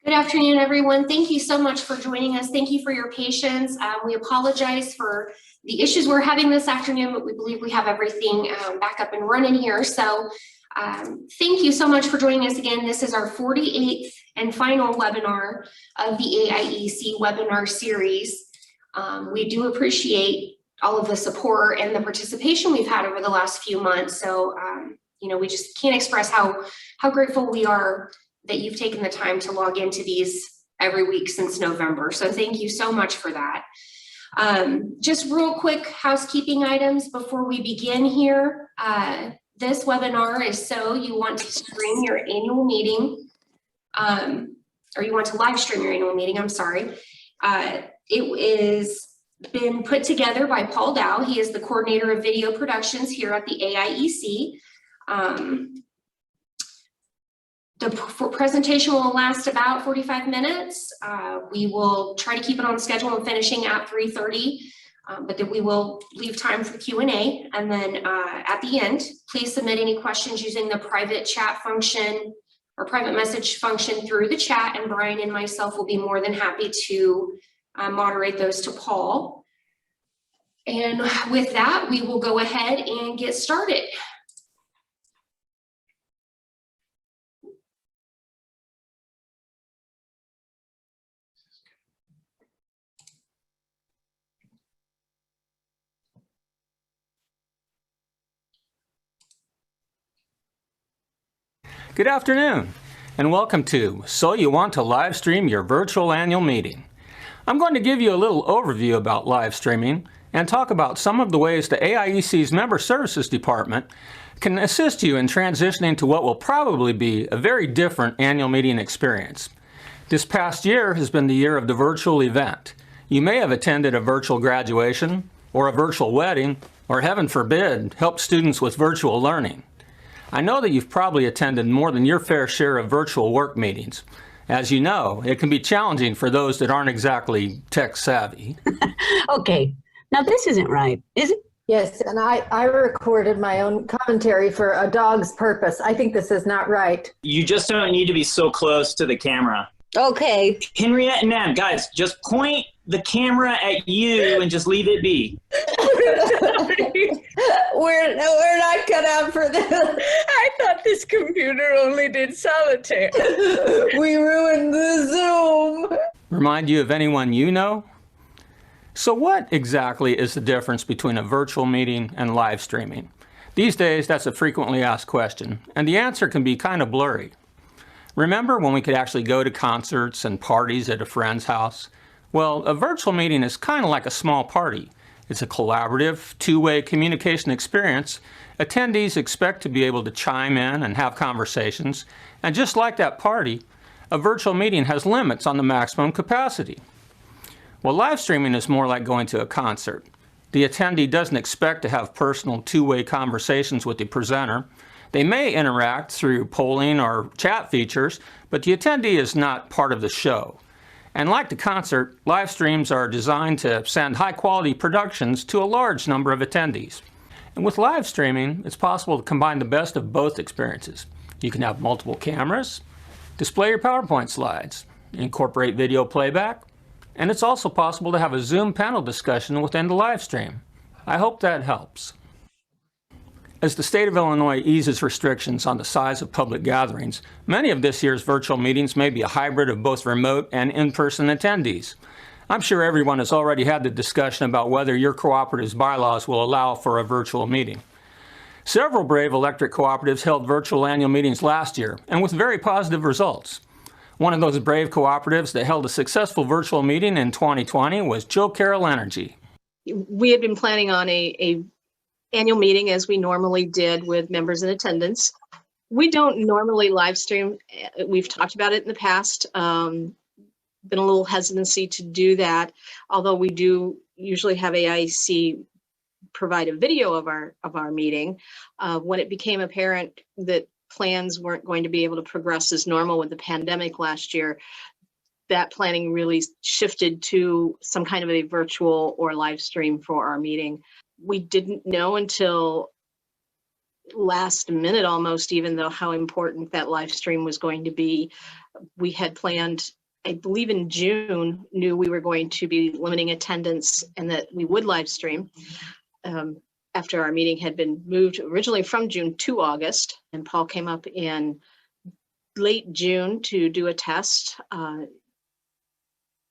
Good afternoon, everyone. Thank you so much for joining us. Thank you for your patience. We apologize for the issues we're having this afternoon, but we believe we have everything back up and running here. So thank you so much for joining us again. This is our 48th and final webinar of the AIEC webinar series. We do appreciate all of the support and the participation we've had over the last few months. So, we just can't express how grateful we are that you've taken the time to log into these every week since November. So thank you so much for that. Just real quick housekeeping items before we begin here. This webinar is so you want to stream your annual meeting, or you want to live stream your annual meeting, I'm sorry. It is been put together by Paul Dow. He is the coordinator of video productions here at the AIEC. The presentation will last about 45 minutes. We will try to keep it on schedule and finishing at 3:30, but then we will leave time for Q&A. And then at the end, please submit any questions using the private chat function or private message function through the chat, and Brian and myself will be more than happy to moderate those to Paul. And with that, we will go ahead and get started. Good afternoon, and welcome to So You Want to Live Stream Your Virtual Annual Meeting. I'm going to give you a little overview about live streaming and talk about some of the ways the AIEC's Member Services Department can assist you in transitioning to what will probably be a very different annual meeting experience. This past year has been the year of the virtual event. You may have attended a virtual graduation or a virtual wedding, or heaven forbid, helped students with virtual learning. I know that you've probably attended more than your fair share of virtual work meetings. As you know, it can be challenging for those that aren't exactly tech savvy. Okay, now this isn't right, is it? Yes, and I recorded my own commentary for a dog's purpose. I think this is not right. You just don't need to be so close to the camera. Okay. Henriette and Nan, guys, just point the camera at you and just leave it be. We're not cut out for this. I thought this computer only did solitaire. We ruined the Zoom. Remind you of anyone you know? So what exactly is the difference between a virtual meeting and live streaming? These days, that's a frequently asked question, and the answer can be kind of blurry. Remember when we could actually go to concerts and parties at a friend's house? Well, a virtual meeting is kind of like a small party. It's a collaborative, two-way communication experience. Attendees expect to be able to chime in and have conversations. And just like that party, a virtual meeting has limits on the maximum capacity. Well, live streaming is more like going to a concert. The attendee doesn't expect to have personal two-way conversations with the presenter. They may interact through polling or chat features, but the attendee is not part of the show. And like the concert, live streams are designed to send high-quality productions to a large number of attendees. And with live streaming, it's possible to combine the best of both experiences. You can have multiple cameras, display your PowerPoint slides, incorporate video playback, and it's also possible to have a Zoom panel discussion within the live stream. I hope that helps. As the state of Illinois eases restrictions on the size of public gatherings, many of this year's virtual meetings may be a hybrid of both remote and in-person attendees. I'm sure everyone has already had the discussion about whether your cooperative's bylaws will allow for a virtual meeting. Several brave electric cooperatives held virtual annual meetings last year, and with very positive results. One of those brave cooperatives that held a successful virtual meeting in 2020 was Carroll Energy. We had been planning on a annual meeting as we normally did with members in attendance. We don't normally live stream. We've talked about it in the past. Been a little hesitancy to do that, although we do usually have AIEC provide a video of our meeting. When it became apparent that plans weren't going to be able to progress as normal with the pandemic last year, that planning really shifted to some kind of a virtual or live stream for our meeting. We didn't know until last minute almost, even though how important that live stream was going to be. We had planned, I believe in June, knew we were going to be limiting attendance and that we would live stream. After our meeting had been moved originally from June to August, and Paul came up in late June to do a test.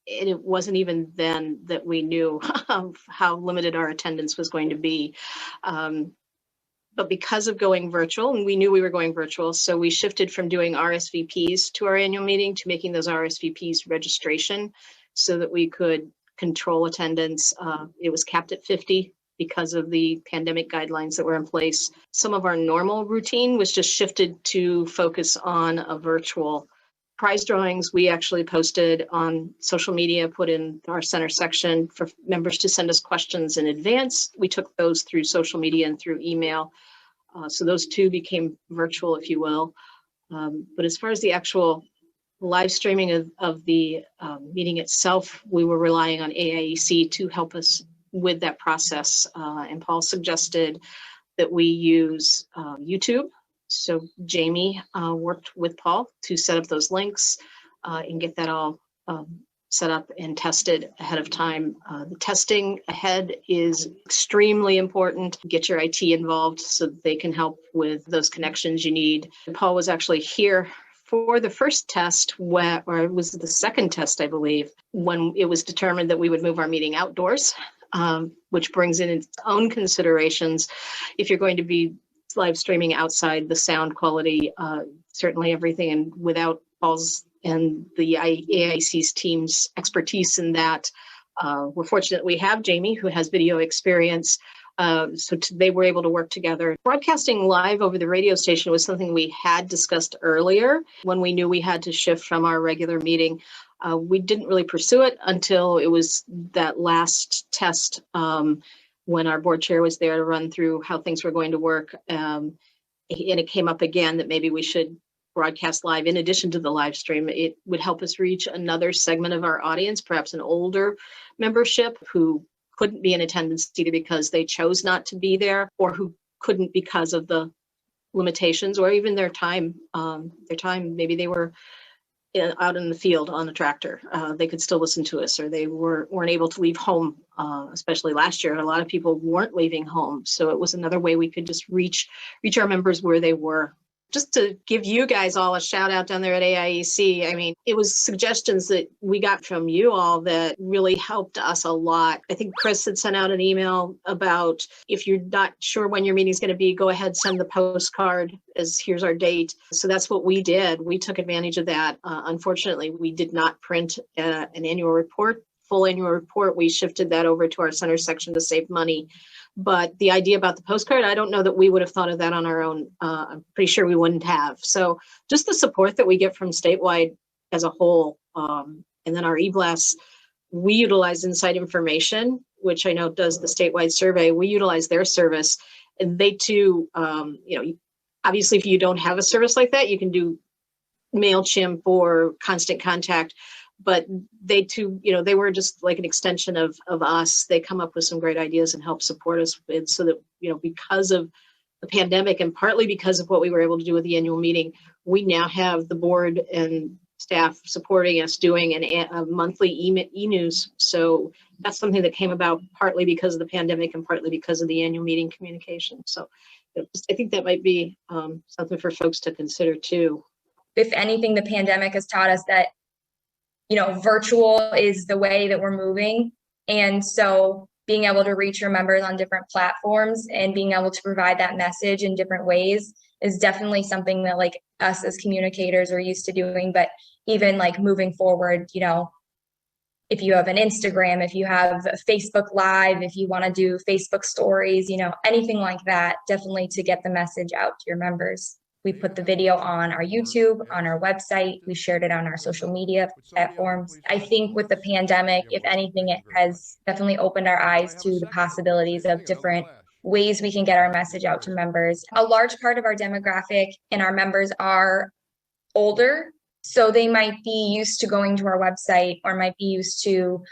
It wasn't even then that we knew how limited our attendance was going to be. But because of going virtual, and we knew we were going virtual, so we shifted from doing RSVPs to our annual meeting to making those RSVPs registration so that we could control attendance. It was capped at 50 because of the pandemic guidelines that were in place. Some of our normal routine was just shifted to focus on a virtual. Prize drawings, we actually posted on social media, put in our center section for members to send us questions in advance. We took those through social media and through email. So those two became virtual, if you will. But as far as the actual live streaming of the meeting itself, we were relying on AIEC to help us with that process. And Paul suggested that we use YouTube. So Jamie worked with Paul to set up those links and get that all set up and tested ahead of time. The testing ahead is extremely important. Get your IT involved so that they can help with those connections you need. Paul was actually here for the first test, or it was the second test, I believe, when it was determined that we would move our meeting outdoors, which brings in its own considerations. If you're going to be live streaming outside, the sound quality, certainly everything, and without Paul's and the AIC's team's expertise in that, we're fortunate we have Jamie, who has video experience. So they were able to work together. Broadcasting live over the radio station was something we had discussed earlier when we knew we had to shift from our regular meeting. We didn't really pursue it until it was that last test when our board chair was there to run through how things were going to work. And it came up again that maybe we should broadcast live in addition to the live stream. It would help us reach another segment of our audience, perhaps an older membership who couldn't be in attendance either because they chose not to be there or who couldn't because of the limitations or even their time. Maybe they were out in the field on a tractor. They could still listen to us, or they weren't able to leave home, especially last year. A lot of people weren't leaving home. So it was another way we could just reach our members where they were. Just to give you guys all a shout out down there at AIEC, I mean, it was suggestions that we got from you all that really helped us a lot. I think Chris had sent out an email about if you're not sure when your meeting's going to be, go ahead, send the postcard as here's our date. So that's what we did. We took advantage of that. Unfortunately, we did not print an annual report, full annual report. We shifted that over to our center section to save money. But the idea about the postcard, I don't know that we would have thought of that on our own. I'm pretty sure we wouldn't have. So just the support that we get from statewide as a whole, and then our e-blasts, we utilize Inside Information, which I know does the statewide survey. We utilize their service, and they too, obviously if you don't have a service like that, you can do MailChimp or Constant Contact. But they too, they were just like an extension of us. They come up with some great ideas and help support us with, so that, because of the pandemic and partly because of what we were able to do with the annual meeting, we now have the board and staff supporting us doing a monthly e-news. So that's something that came about partly because of the pandemic and partly because of the annual meeting communication. So I think that might be something for folks to consider too. If anything, the pandemic has taught us that virtual is the way that we're moving. And so being able to reach your members on different platforms and being able to provide that message in different ways is definitely something that like us as communicators are used to doing. But even like moving forward, if you have an Instagram, if you have a Facebook Live, if you want to do Facebook stories, anything like that, definitely to get the message out to your members. We put the video on our YouTube, on our website. We shared it on our social media platforms. I think with the pandemic, if anything, it has definitely opened our eyes to the possibilities of different ways we can get our message out to members. A large part of our demographic and our members are older, so they might be used to going to our website or might be used to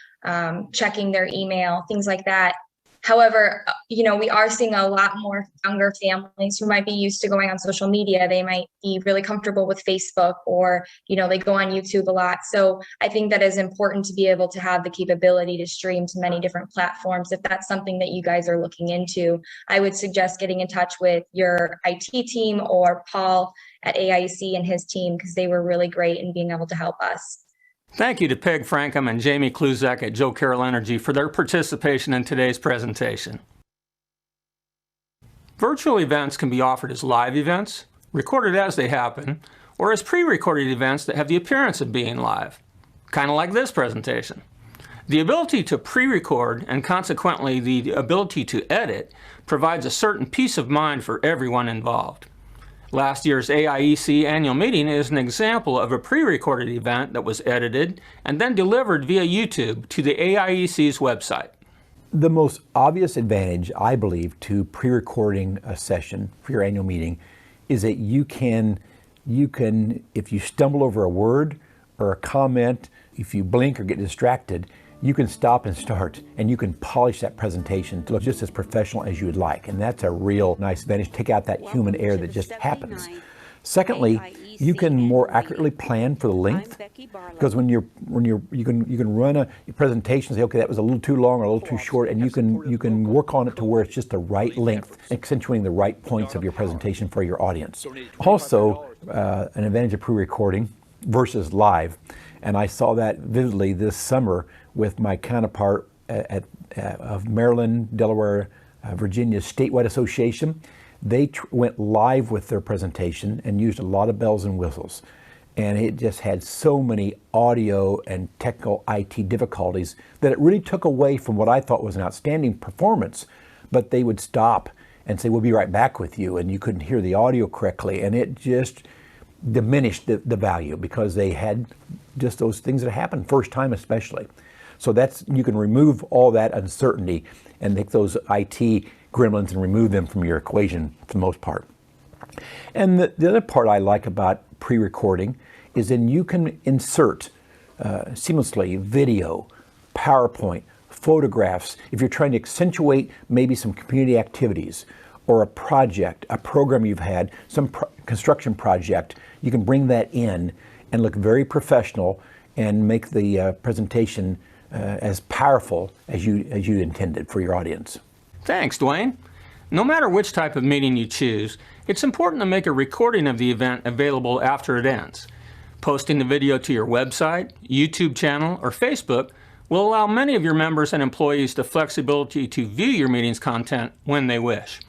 checking their email, things like that. However, we are seeing a lot more younger families who might be used to going on social media. They might be really comfortable with Facebook, or, they go on YouTube a lot. So I think that is important to be able to have the capability to stream to many different platforms. If that's something that you guys are looking into, I would suggest getting in touch with your IT team or Paul at AIEC and his team, because they were really great in being able to help us. Thank you to Peg Frankham and Jamie Kluzek at Carroll Energy for their participation in today's presentation. Virtual events can be offered as live events, recorded as they happen, or as pre-recorded events that have the appearance of being live, kind of like this presentation. The ability to pre-record, and consequently the ability to edit, provides a certain peace of mind for everyone involved. Last year's AIEC annual meeting is an example of a pre-recorded event that was edited and then delivered via YouTube to the AIEC's website. The most obvious advantage, I believe, to pre-recording a session for your annual meeting is that you can, if you stumble over a word or a comment, if you blink or get distracted, you can stop and start, and you can polish that presentation to look just as professional as you would like. And that's a real nice advantage. Take out that human error that just happens. Secondly, you can more accurately plan for the length, because when you can run a presentation and say, okay, that was a little too long or a little too short, and you can work on it to where it's just the right length, accentuating the right points of your presentation for your audience. Also, an advantage of pre-recording versus live, and I saw that vividly this summer with my counterpart of Maryland, Delaware, Virginia Statewide Association. They went live with their presentation and used a lot of bells and whistles. And it just had so many audio and technical IT difficulties that it really took away from what I thought was an outstanding performance. But they would stop and say, we'll be right back with you, and you couldn't hear the audio correctly. And it just diminished the value, because they had just those things that happen first time especially. So you can remove all that uncertainty and make those IT gremlins and remove them from your equation for the most part. And the other part I like about pre-recording is then you can insert seamlessly video, PowerPoint, photographs. If you're trying to accentuate maybe some community activities or a project, a program you've had, some construction project, you can bring that in and look very professional and make the presentation as powerful as you intended for your audience. Thanks, Dwayne. No matter which type of meeting you choose, it's important to make a recording of the event available after it ends. Posting the video to your website, YouTube channel, or Facebook will allow many of your members and employees the flexibility to view your meeting's content when they wish.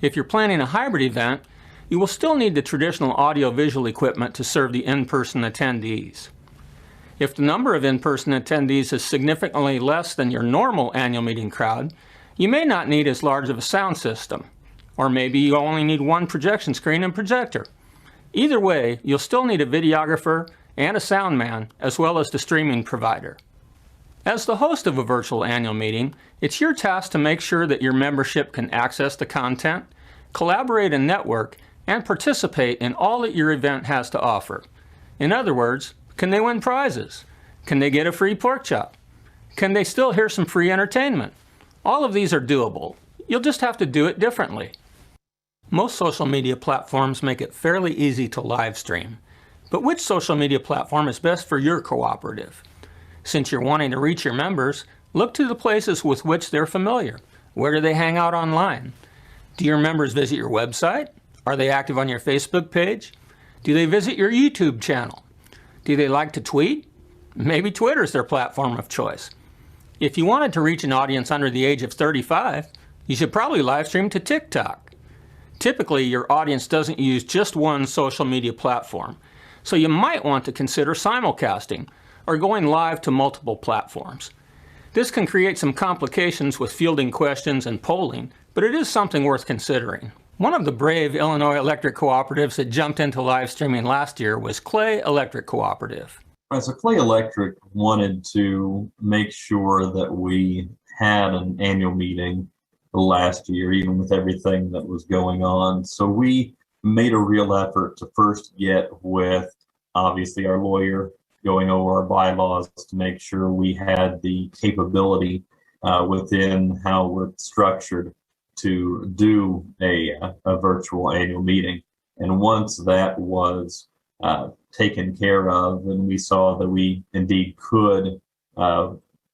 If you're planning a hybrid event, you will still need the traditional audio-visual equipment to serve the in-person attendees. If the number of in-person attendees is significantly less than your normal annual meeting crowd, you may not need as large of a sound system, or maybe you only need one projection screen and projector. Either way, you'll still need a videographer and a sound man, as well as the streaming provider. As the host of a virtual annual meeting, it's your task to make sure that your membership can access the content, collaborate and network, and participate in all that your event has to offer. In other words, can they win prizes? Can they get a free pork chop? Can they still hear some free entertainment? All of these are doable. You'll just have to do it differently. Most social media platforms make it fairly easy to live stream. But which social media platform is best for your cooperative? Since you're wanting to reach your members, look to the places with which they're familiar. Where do they hang out online? Do your members visit your website? Are they active on your Facebook page? Do they visit your YouTube channel? Do they like to tweet? Maybe Twitter's their platform of choice. If you wanted to reach an audience under the age of 35, you should probably live stream to TikTok. Typically, your audience doesn't use just one social media platform, so you might want to consider simulcasting or going live to multiple platforms. This can create some complications with fielding questions and polling, but it is something worth considering. One of the brave Illinois electric cooperatives that jumped into live streaming last year was Clay Electric Cooperative. So Clay Electric wanted to make sure that we had an annual meeting last year, even with everything that was going on. So we made a real effort to first get with, obviously, our lawyer, going over our bylaws to make sure we had the capability within how we're structured to do a virtual annual meeting. And once that was taken care of and we saw that we indeed could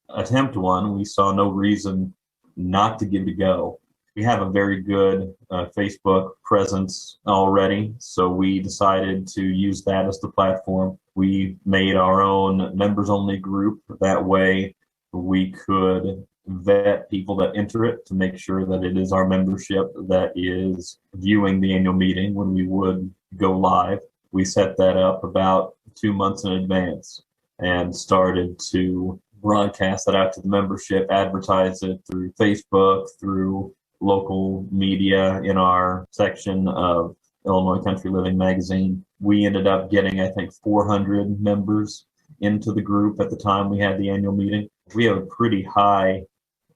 attempt one, we saw no reason not to give it a go. We have a very good Facebook presence already, so we decided to use that as the platform. We made our own members-only group. That way we could vet people that enter it to make sure that it is our membership that is viewing the annual meeting when we would go live. We set that up about 2 months in advance and started to broadcast that out to the membership, advertise it through Facebook, through local media in our section of Illinois Country Living magazine. We ended up getting, I think, 400 members into the group at the time we had the annual meeting. We have a pretty high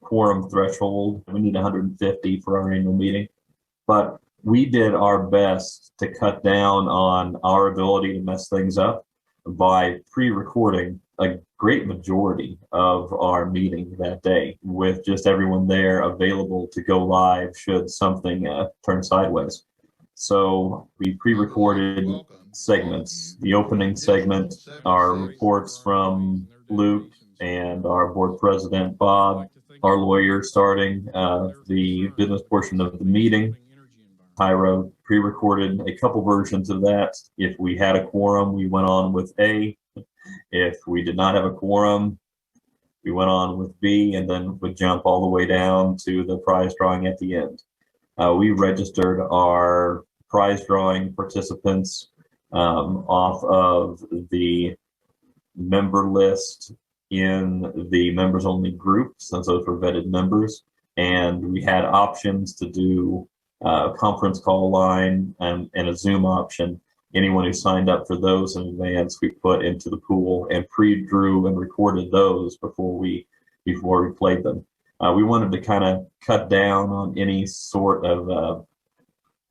quorum threshold. We need 150 for our annual meeting, but we did our best to cut down on our ability to mess things up by pre-recording a great majority of our meeting that day, with just everyone there available to go live should something turn sideways. So we pre-recorded segments. The opening segment, our reports from Luke and our board president, Bob, our lawyer starting the business portion of the meeting. Tyro pre-recorded a couple versions of that. If we had a quorum, we went on with A. If we did not have a quorum, we went on with B, and then would jump all the way down to the prize drawing at the end. We registered our prize drawing participants off of the member list in the members only group, since those were vetted members. And we had options to do a conference call line and a Zoom option. Anyone who signed up for those in advance, we put into the pool and pre-drew and recorded those before we played them. We wanted to kind of cut down on any sort of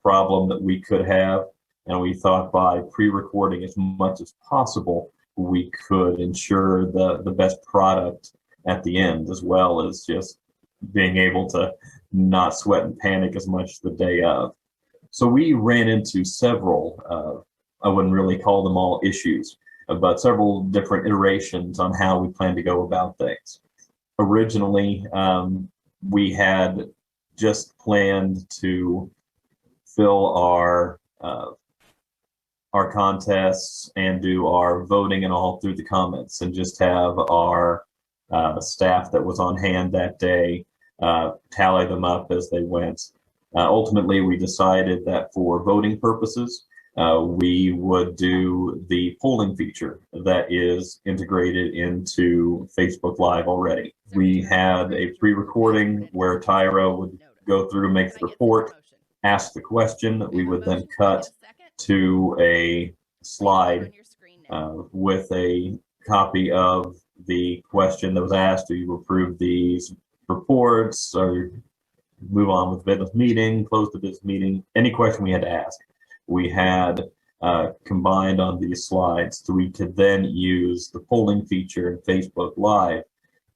problem that we could have, and we thought by pre-recording as much as possible, we could ensure the best product at the end, as well as just being able to not sweat and panic as much the day of. So we ran into several, I wouldn't really call them all issues, but several different iterations on how we plan to go about things. Originally, we had just planned to fill our contests and do our voting and all through the comments, and just have our staff that was on hand that day tally them up as they went. Ultimately, we decided that for voting purposes, we would do the polling feature that is integrated into Facebook Live already. We had a pre-recording where Tyra would go through, make the report, ask the question that we would then cut to a slide with a copy of the question that was asked. Do you approve these reports, or move on with the business meeting, close the business meeting? Any question we had to ask, we had combined on these slides, so we could then use the polling feature in Facebook Live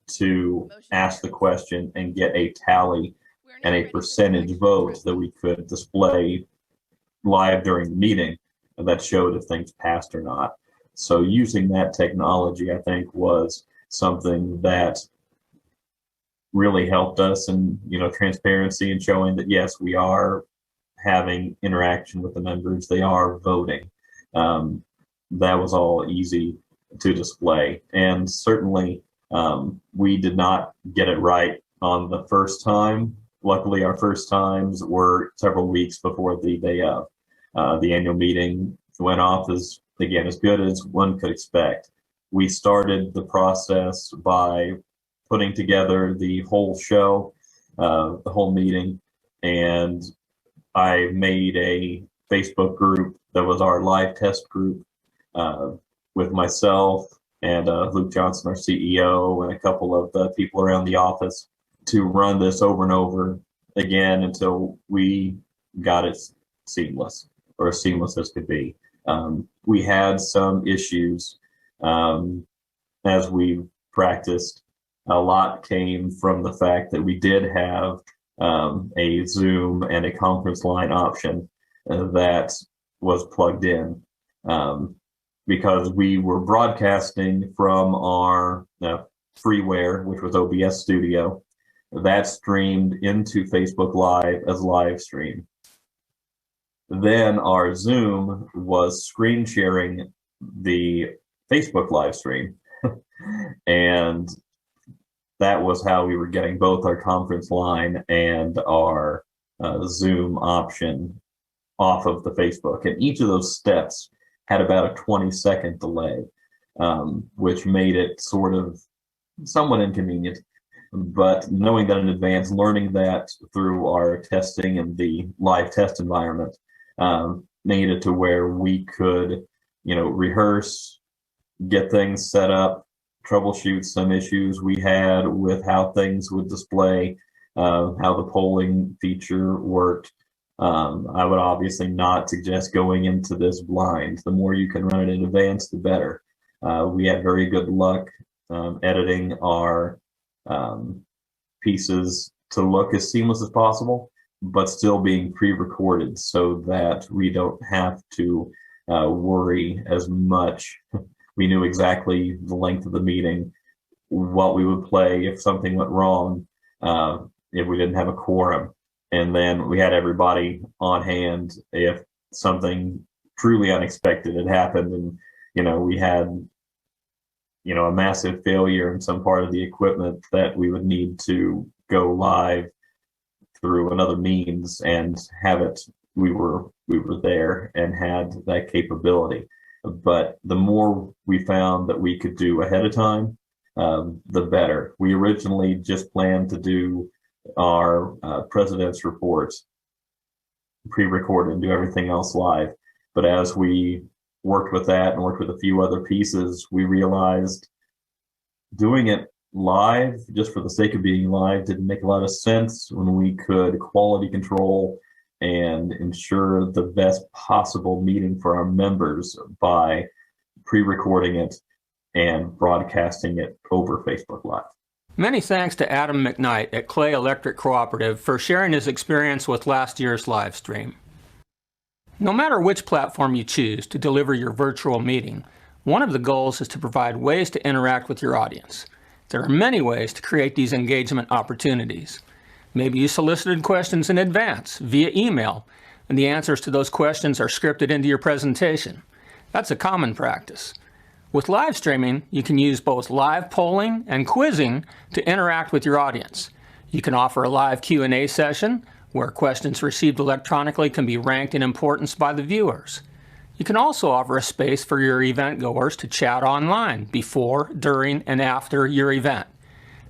to ask the question and get a tally and a percentage vote that we could display live during the meeting that showed if things passed or not. So using that technology, I think, was something that really helped us in, transparency and showing that yes, we are having interaction with the members, they are voting. That was all easy to display, and certainly we did not get it right on the first time. Luckily, our first times were several weeks before the day of. The annual meeting went off as good as one could expect. We started the process by putting together the whole show, the whole meeting, and I made a Facebook group that was our live test group with myself and Luke Johnson, our CEO, and a couple of the people around the office to run this over and over again until we got it seamless, or as seamless as could be. We had some issues as we practiced. a lot came from the fact that we did have a Zoom and a conference line option that was plugged in, because we were broadcasting from our freeware, which was OBS Studio. That streamed into Facebook Live as live stream. Then our Zoom was screen sharing the Facebook live stream. And that was how we were getting both our conference line and our Zoom option off of the Facebook. And each of those steps had about a 20-second delay, which made it sort of somewhat inconvenient. But knowing that in advance, learning that through our testing and the live test environment, made it to where we could, rehearse, get things set up, troubleshoot some issues we had with how things would display, how the polling feature worked. I would obviously not suggest going into this blind. The more you can run it in advance, the better. We had very good luck editing our pieces to look as seamless as possible, but still being pre-recorded so that we don't have to worry as much. We knew exactly the length of the meeting, what we would play if something went wrong, if we didn't have a quorum. And then we had everybody on hand if something truly unexpected had happened and, we had, a massive failure in some part of the equipment that we would need to go live through another means and have it, we were there and had that capability. But the more we found that we could do ahead of time, the better. We originally just planned to do our president's reports pre-recorded and do everything else live. But as we worked with that and worked with a few other pieces, we realized doing it live just for the sake of being live didn't make a lot of sense when we could quality control and ensure the best possible meeting for our members by pre-recording it and broadcasting it over Facebook Live. Many thanks to Adam McKnight at Clay Electric Cooperative for sharing his experience with last year's live stream. No matter which platform you choose to deliver your virtual meeting, one of the goals is to provide ways to interact with your audience. There are many ways to create these engagement opportunities. Maybe you solicited questions in advance via email, and the answers to those questions are scripted into your presentation. That's a common practice. With live streaming, you can use both live polling and quizzing to interact with your audience. You can offer a live Q&A session where questions received electronically can be ranked in importance by the viewers. You can also offer a space for your event goers to chat online before, during, and after your event.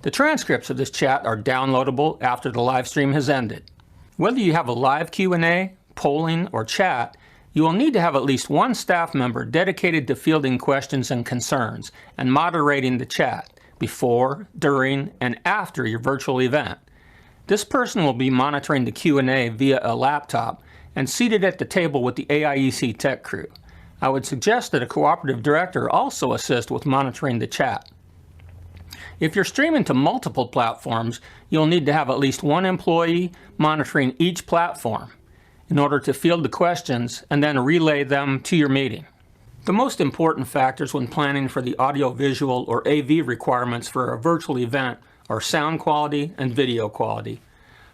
The transcripts of this chat are downloadable after the live stream has ended. Whether you have a live Q&A, polling, or chat, you will need to have at least one staff member dedicated to fielding questions and concerns and moderating the chat before, during, and after your virtual event. This person will be monitoring the Q&A via a laptop and seated at the table with the AIEC tech crew. I would suggest that a cooperative director also assist with monitoring the chat. If you're streaming to multiple platforms, you'll need to have at least one employee monitoring each platform in order to field the questions and then relay them to your meeting. The most important factors when planning for the audiovisual or AV requirements for a virtual event are sound quality and video quality.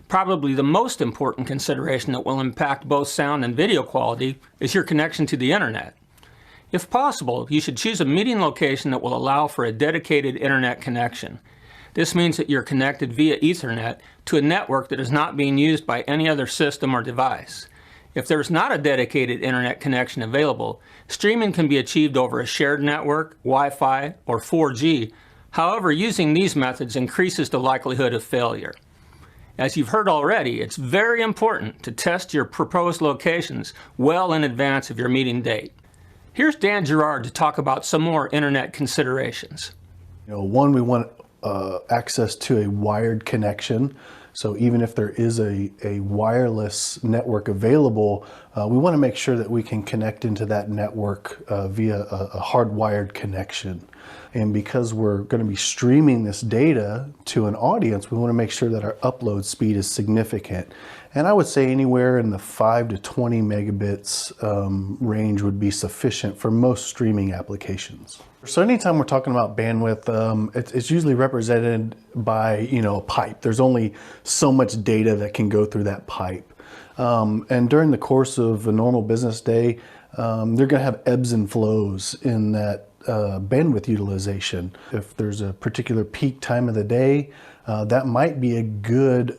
Probably the most important consideration that will impact both sound and video quality is your connection to the internet. If possible, you should choose a meeting location that will allow for a dedicated internet connection. This means that you're connected via Ethernet to a network that is not being used by any other system or device. If there's not a dedicated internet connection available, streaming can be achieved over a shared network, Wi-Fi, or 4G. However, using these methods increases the likelihood of failure. As you've heard already, it's very important to test your proposed locations well in advance of your meeting date. Here's Dan Gerard to talk about some more internet considerations. One, we want access to a wired connection. So even if there is a wireless network available, we want to make sure that we can connect into that network via a hardwired connection. And because we're going to be streaming this data to an audience, we want to make sure that our upload speed is significant. And I would say anywhere in the 5 to 20 megabits range would be sufficient for most streaming applications. So anytime we're talking about bandwidth, it's usually represented by, a pipe. There's only so much data that can go through that pipe. And during the course of a normal business day, they're going to have ebbs and flows in that bandwidth utilization. If there's a particular peak time of the day, that might be a good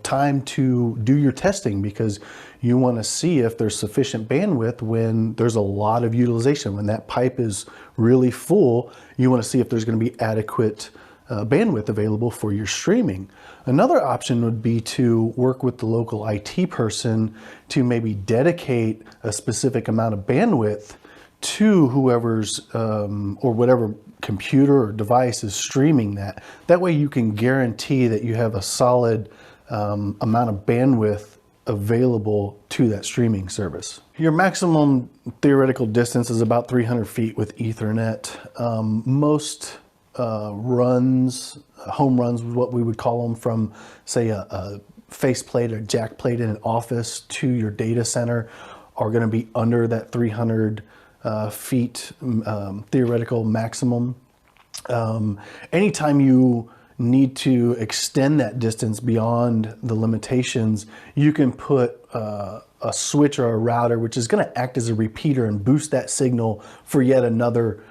time to do your testing, because you want to see if there's sufficient bandwidth when there's a lot of utilization. When that pipe is really full, you want to see if there's going to be adequate bandwidth available for your streaming. Another option would be to work with the local IT person to maybe dedicate a specific amount of bandwidth to whoever's or whatever computer or device is streaming that. That way you can guarantee that you have a solid amount of bandwidth available to that streaming service. Your maximum theoretical distance is about 300 feet with Ethernet. Most runs, home runs, what we would call them, from say a faceplate or jack plate in an office to your data center are going to be under that 300 feet theoretical maximum. Anytime you need to extend that distance beyond the limitations, you can put a switch or a router, which is going to act as a repeater and boost that signal for yet another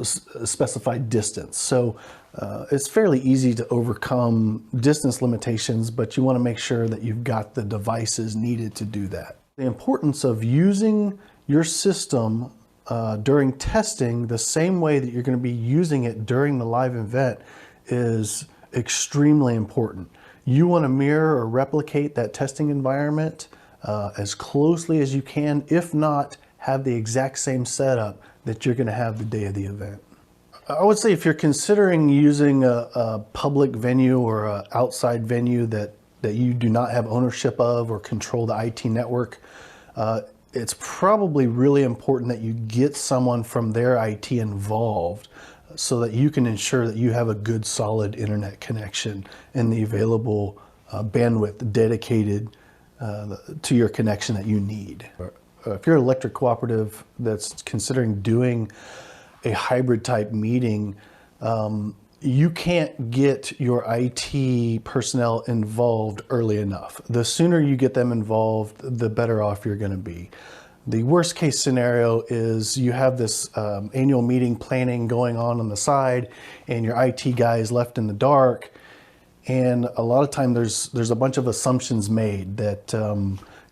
specified distance. So it's fairly easy to overcome distance limitations, but you want to make sure that you've got the devices needed to do that. The importance of using your system during testing the same way that you're going to be using it during the live event is extremely important. You want to mirror or replicate that testing environment as closely as you can, if not have the exact same setup that you're going to have the day of the event. I would say if you're considering using a public venue or an outside venue that you do not have ownership of or control the IT network, it's probably really important that you get someone from their IT involved so that you can ensure that you have a good solid internet connection and the available bandwidth dedicated to your connection that you need. If you're an electric cooperative that's considering doing a hybrid type meeting, you can't get your IT personnel involved early enough. The sooner you get them involved, the better off you're going to be. The worst case scenario is you have this annual meeting planning going on the side, and your IT guy is left in the dark. And a lot of time there's a bunch of assumptions made that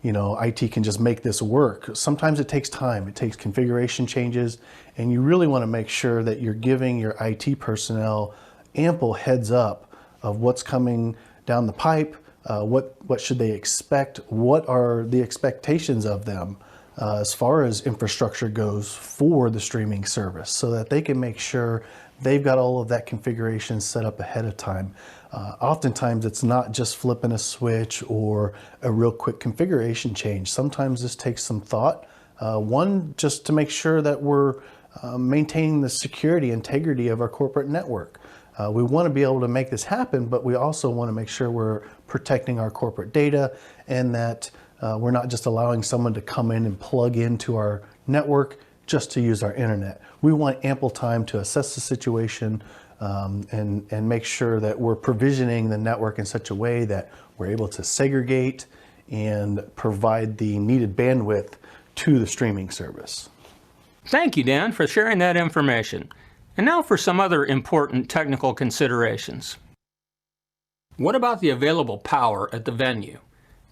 IT can just make this work. Sometimes it takes time. It takes configuration changes, and you really want to make sure that you're giving your IT personnel ample heads up of what's coming down the pipe, what should they expect, what are the expectations of them as far as infrastructure goes for the streaming service, so that they can make sure they've got all of that configuration set up ahead of time. Oftentimes it's not just flipping a switch or a real quick configuration change. Sometimes this takes some thought. One, just to make sure that we're maintaining the security, integrity of our corporate network. We want to be able to make this happen, but we also want to make sure we're protecting our corporate data, and that we're not just allowing someone to come in and plug into our network just to use our internet. We want ample time to assess the situation and make sure that we're provisioning the network in such a way that we're able to segregate and provide the needed bandwidth to the streaming service. Thank you, Dan, for sharing that information. And now for some other important technical considerations. What about the available power at the venue?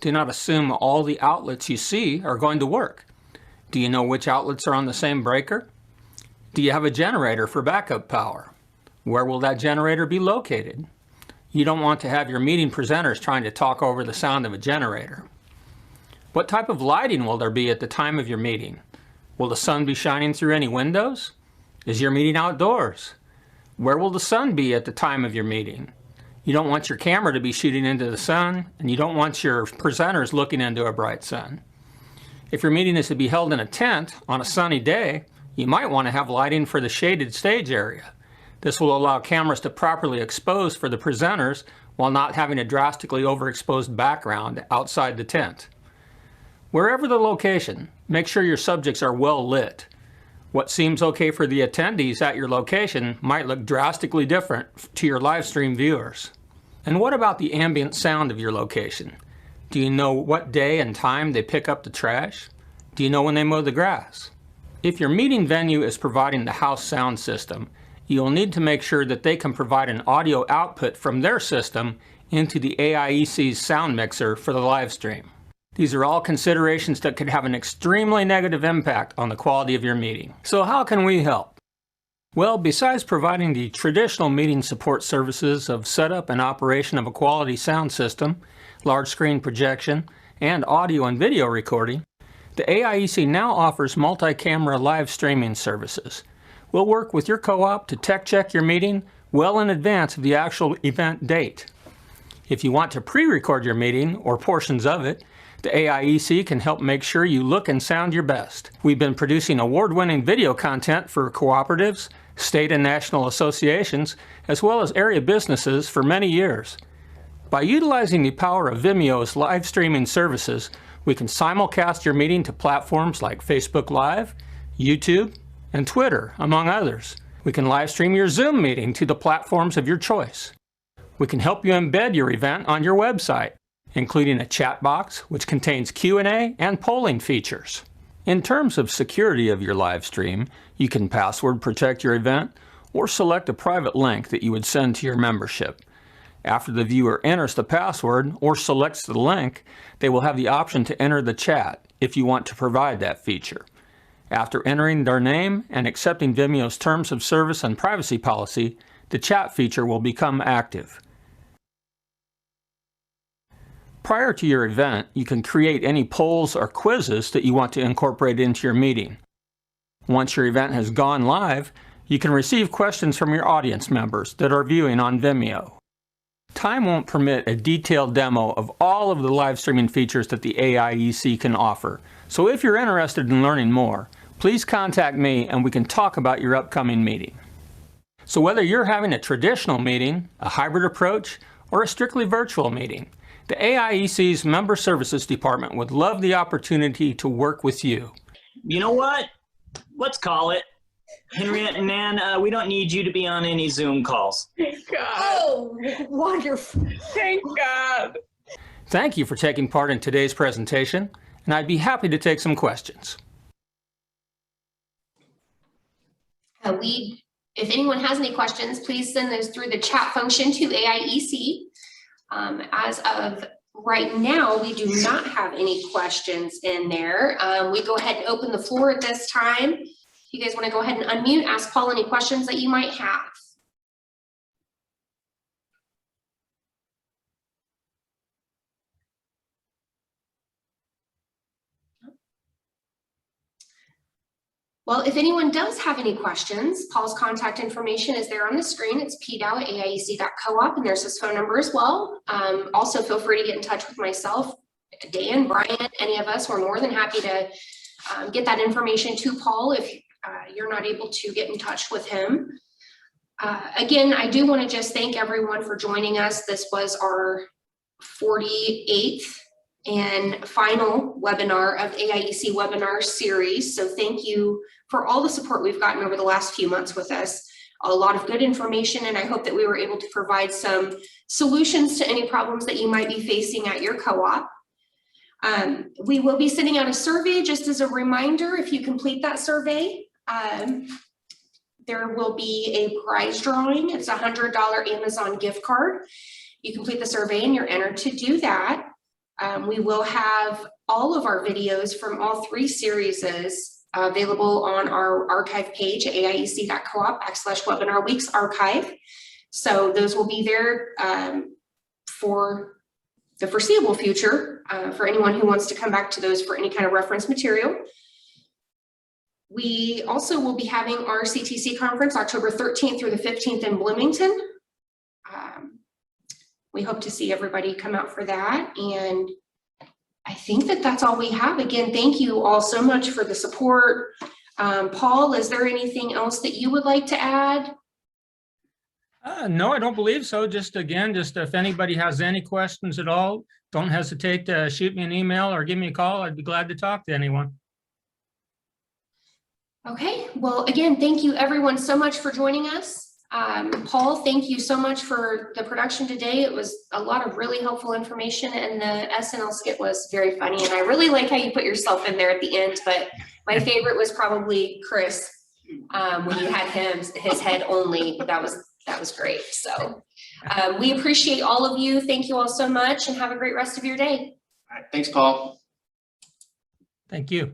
Do not assume all the outlets you see are going to work. Do you know which outlets are on the same breaker? Do you have a generator for backup power? Where will that generator be located? You don't want to have your meeting presenters trying to talk over the sound of a generator. What type of lighting will there be at the time of your meeting? Will the sun be shining through any windows? Is your meeting outdoors? Where will the sun be at the time of your meeting? You don't want your camera to be shooting into the sun, and you don't want your presenters looking into a bright sun. If your meeting is to be held in a tent on a sunny day, you might want to have lighting for the shaded stage area. This will allow cameras to properly expose for the presenters while not having a drastically overexposed background outside the tent. Wherever the location, make sure your subjects are well lit. What seems okay for the attendees at your location might look drastically different to your live stream viewers. And what about the ambient sound of your location? Do you know what day and time they pick up the trash? Do you know when they mow the grass? If your meeting venue is providing the house sound system, you'll need to make sure that they can provide an audio output from their system into the AIEC's sound mixer for the live stream. These are all considerations that could have an extremely negative impact on the quality of your meeting. So how can we help? Well, besides providing the traditional meeting support services of setup and operation of a quality sound system, large screen projection, and audio and video recording, the AIEC now offers multi-camera live streaming services. We'll work with your co-op to tech check your meeting well in advance of the actual event date. If you want to pre-record your meeting or portions of it, the AIEC can help make sure you look and sound your best. We've been producing award-winning video content for cooperatives, state and national associations, as well as area businesses for many years. By utilizing the power of Vimeo's live streaming services, we can simulcast your meeting to platforms like Facebook Live, YouTube, and Twitter, among others. We can live stream your Zoom meeting to the platforms of your choice. We can help you embed your event on your website, including a chat box which contains Q&A and polling features. In terms of security of your live stream, you can password protect your event or select a private link that you would send to your membership. After the viewer enters the password or selects the link, they will have the option to enter the chat if you want to provide that feature. After entering their name and accepting Vimeo's terms of service and privacy policy, the chat feature will become active. Prior to your event, you can create any polls or quizzes that you want to incorporate into your meeting. Once your event has gone live, you can receive questions from your audience members that are viewing on Vimeo. Time won't permit a detailed demo of all of the live streaming features that the AIEC can offer, so if you're interested in learning more, please contact me and we can talk about your upcoming meeting. So whether you're having a traditional meeting, a hybrid approach, or a strictly virtual meeting, the AIEC's Member Services Department would love the opportunity to work with you. You know what? Let's call it. Henriette and Nan, we don't need you to be on any Zoom calls. Thank God. Oh, wonderful. Thank God. Thank you for taking part in today's presentation, and I'd be happy to take some questions. If anyone has any questions, please send those through the chat function to AIEC. As of right now, we do not have any questions in there. We go ahead and open the floor at this time. If you guys want to go ahead and unmute, ask Paul any questions that you might have. Well, if anyone does have any questions, Paul's contact information is there on the screen. It's pdow@aiec.coop, and there's his phone number as well. Also, feel free to get in touch with myself, Dan, Brian, any of us. We're more than happy to get that information to Paul if you're not able to get in touch with him. Again, I do want to just thank everyone for joining us. This was our 48th and final webinar of AIEC webinar series. So thank you for all the support we've gotten over the last few months with us. A lot of good information, and I hope that we were able to provide some solutions to any problems that you might be facing at your co-op. We will be sending out a survey just as a reminder. If you complete that survey, there will be a prize drawing. It's a $100 Amazon gift card. You complete the survey and you're entered to do that. We will have all of our videos from all three series available on our archive page at aiec.coop/webinar weeks archive. So those will be there for the foreseeable future for anyone who wants to come back to those for any kind of reference material. We also will be having our CTC conference October 13th through the 15th in Bloomington. We hope to see everybody come out for that. And I think that that's all we have. Again, thank you all so much for the support. Paul, is there anything else that you would like to add? No, I don't believe so. Just again, just if anybody has any questions at all, don't hesitate to shoot me an email or give me a call. I'd be glad to talk to anyone. Okay, well, again, thank you everyone so much for joining us. Paul, thank you so much for the production today. It was a lot of really helpful information, and the SNL skit was very funny. And I really like how you put yourself in there at the end, but my favorite was probably Chris, when you had his head only. That was great. So we appreciate all of you. Thank you all so much, and have a great rest of your day. All right, thanks, Paul. Thank you.